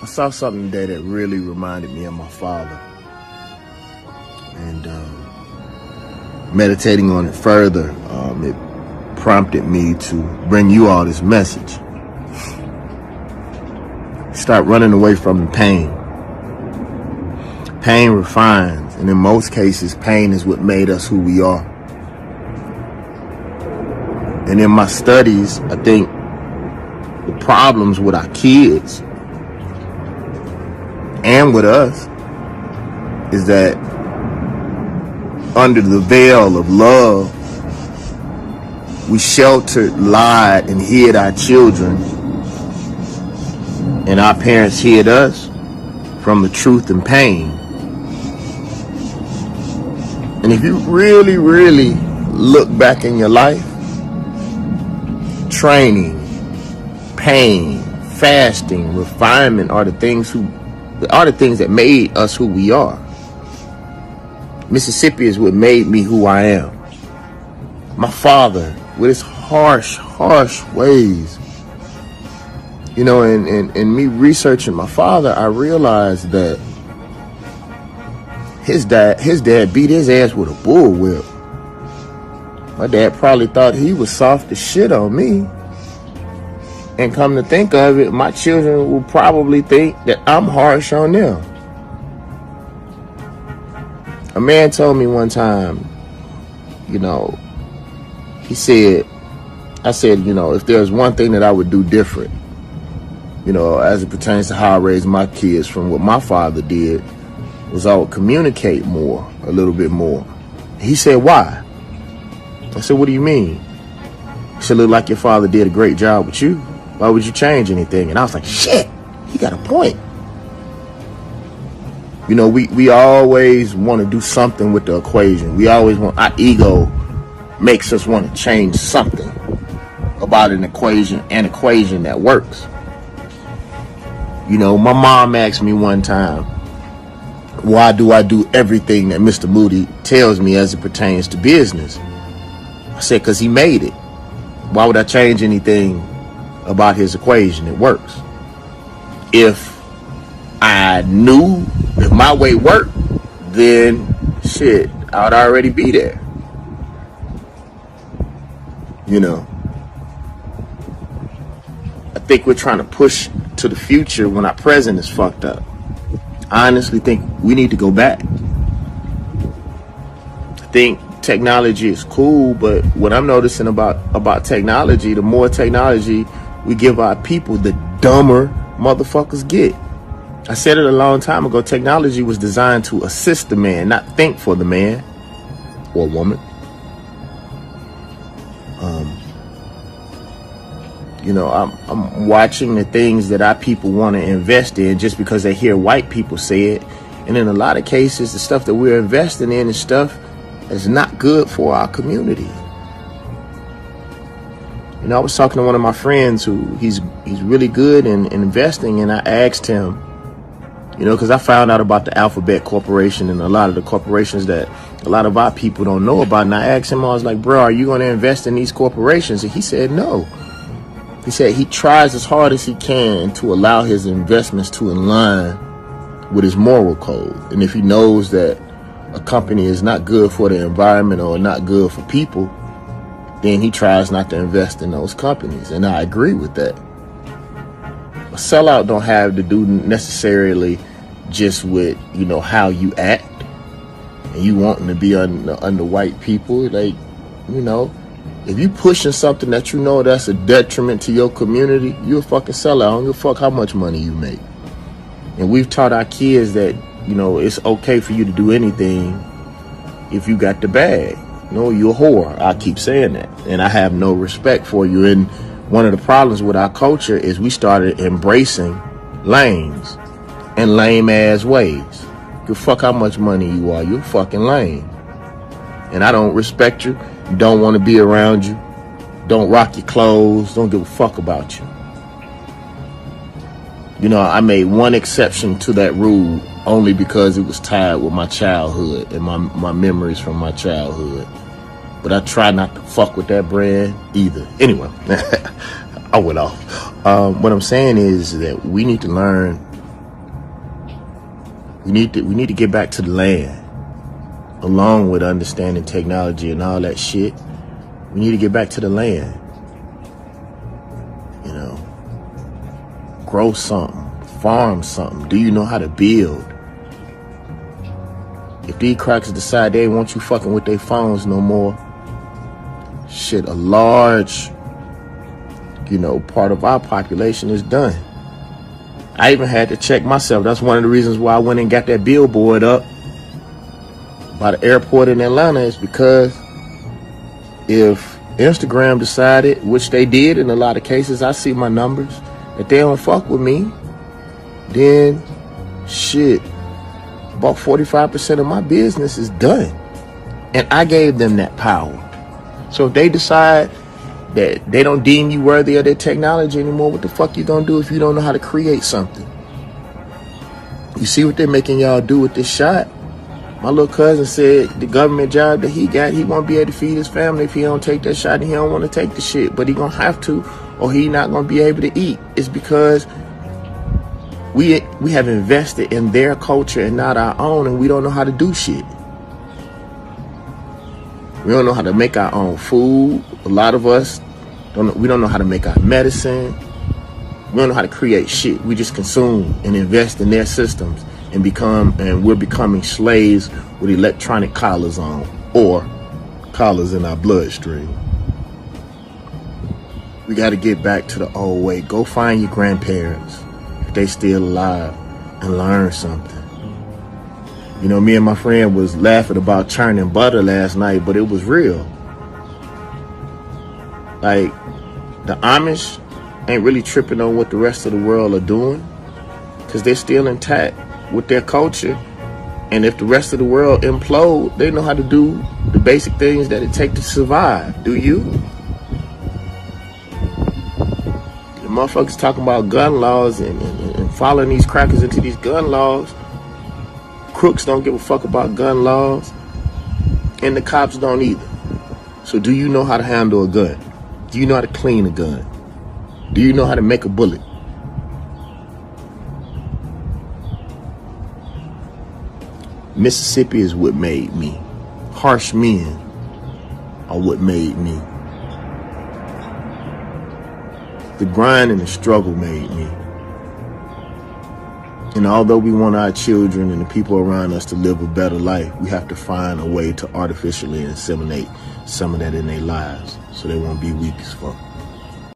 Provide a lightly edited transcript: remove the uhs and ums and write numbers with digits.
saw something today that really reminded me of my father. And meditating on it further, it prompted me to bring you all this message. Start running away from the pain. Pain refines, and in most cases, pain is what made us who we are. And in my studies, I think the problems with our kids and with us is that under the veil of love, we sheltered, lied, and hid our children, and our parents hid us from the truth and pain. And if you really, really look back in your life, training, pain, fasting, refinement are the things that made us who we are. Mississippi is what made me who I am. My father, with his harsh ways. You know, and me researching my father, I realized that his dad beat his ass with a bullwhip. My dad probably thought he was soft as shit on me. And come to think of it, my children will probably think that I'm harsh on them. A man told me one time, you know, I said, you know, if there's one thing that I would do different, you know, as it pertains to how I raised my kids from what my father did, was I would communicate more, a little bit more. He said, why? I said, what do you mean? He said, look like your father did a great job with you. Why would you change anything? And I was like, shit, he got a point. You know, we always want to do something with the equation. We always want, our ego makes us want to change something about an equation that works. You know, my mom asked me one time, why do I do everything that Mr. Moody tells me as it pertains to business? I said, because he made it. Why would I change anything about his equation? It works. If I knew if my way worked, then shit, I would already be there. You know, I think we're trying to push to the future when our present is fucked up. I honestly think we need to go back. I think technology is cool, but what I'm noticing about technology, the more technology we give our people, the dumber motherfuckers get. I said it a long time ago, technology was designed to assist the man, not think for the man or woman. You know, I'm watching the things that our people want to invest in just because they hear white people say it. And in a lot of cases, the stuff that we're investing in is stuff that's not good for our community. You know, I was talking to one of my friends who he's really good in investing, and I asked him, you know, because I found out about the Alphabet Corporation and a lot of the corporations that a lot of our people don't know about. And I asked him, I was like, bro, are you going to invest in these corporations? And he said, no. He said he tries as hard as he can to allow his investments to align with his moral code. And if he knows that a company is not good for the environment or not good for people, then he tries not to invest in those companies. And I agree with that. A sellout don't have to do necessarily just with, you know, how you act and you wanting to be under white people. Like, you know, if you pushing something that you know that's a detriment to your community, you a fucking sellout. I don't give a fuck how much money you make. And we've taught our kids that, you know, it's okay for you to do anything if you got the bag. No, you're a whore. I keep saying that. And I have no respect for you. And one of the problems with our culture is we started embracing lames and lame ass ways. Give a fuck how much money you are. You're fucking lame. And I don't respect you. Don't want to be around you. Don't rock your clothes. Don't give a fuck about you. You know, I made one exception to that rule only because it was tied with my childhood and my memories from my childhood. But I try not to fuck with that brand either. Anyway, I went off. What I'm saying is that we need to learn We need to get back to the land. Along with understanding technology and all that shit, we need to get back to the land. You know, grow something, farm something. Do you know how to build? If these crackers decide they want you fucking with their phones no more, shit, a large, part of our population is done. I even had to check myself. That's one of the reasons why I went and got that billboard up by the airport in Atlanta, is because if Instagram decided, which they did in a lot of cases, I see my numbers, that they don't fuck with me, then shit, about 45% of my business is done. And I gave them that power. So if they decide that they don't deem you worthy of their technology anymore, what the fuck you gonna do if you don't know how to create something? You see what they're making y'all do with this shot? My little cousin said the government job that he got, he won't be able to feed his family if he don't take that shot, and he don't want to take the shit, but he gonna have to, or he not gonna be able to eat. It's because we have invested in their culture and not our own, and we don't know how to do shit. We don't know how to make our own food. A lot of us we don't know how to make our medicine. We don't know how to create shit. We just consume and invest in their systems and we're becoming slaves with electronic collars on, or collars in our bloodstream. We got to get back to the old way. Go find your grandparents if they still alive and learn something. Me and my friend was laughing about churning butter last night, but it was real. Like, the Amish ain't really tripping on what the rest of the world are doing, because they're still intact with their culture. And if the rest of the world implode, they know how to do the basic things that it takes to survive. Do you? The motherfuckers talking about gun laws and following these crackers into these gun laws. Crooks don't give a fuck about gun laws, and the cops don't either. So do you know how to handle a gun? Do you know how to clean a gun? Do you know how to make a bullet? Mississippi is what made me. Harsh men are what made me. The grind and the struggle made me. And although we want our children and the people around us to live a better life, we have to find a way to artificially inseminate some of that in their lives so they won't be weak as fuck.